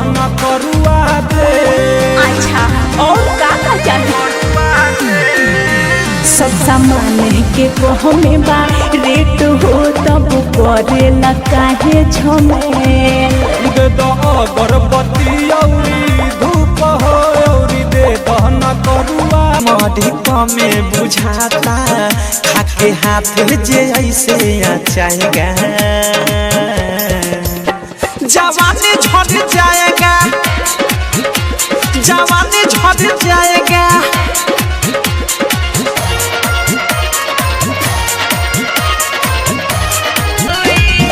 दहना करुआ दे। अच्छा और का चाहिए? सब सामान के कहमे बा रेट हो तब करेला काहे झमेल। दे दो अगरबत्ती औरी धूप हो औरी दे दहना करुआ। मडिक में बुझाता खाके हाथ जे ऐसे आचाएगा जवानी झड़ जाएगा, जवानी झड़ जाएगा।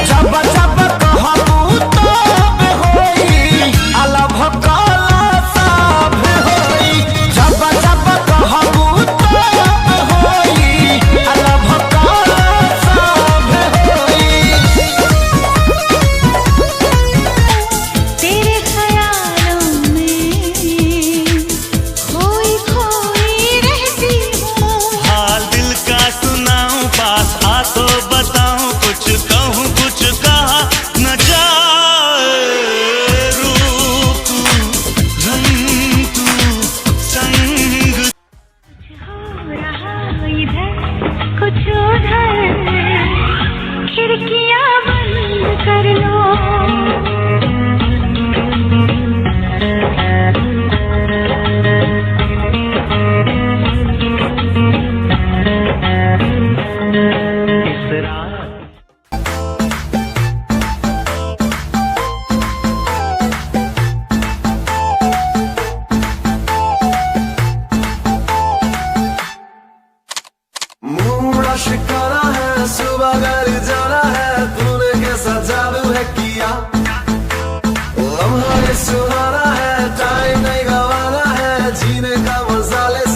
जब जब कहबू तब होई अलभ काला सब होई। जब जब कहबू तब होई अलभ काला सब होई। तेरे ख्यालों में खोई खोई रहती हूँ। हाल दिल का सुनाऊं पास आ तो बताऊं कुछ कहूं कुछ कहा न जाए। रूप तू रंग तू संग हो रहा इधर कुछ उधर खिड़कियाँ बंद कर लो। मूड शिकारा है सुबह घर जाना है तूने कैसा जादू है किया लम्हा ये सुहाना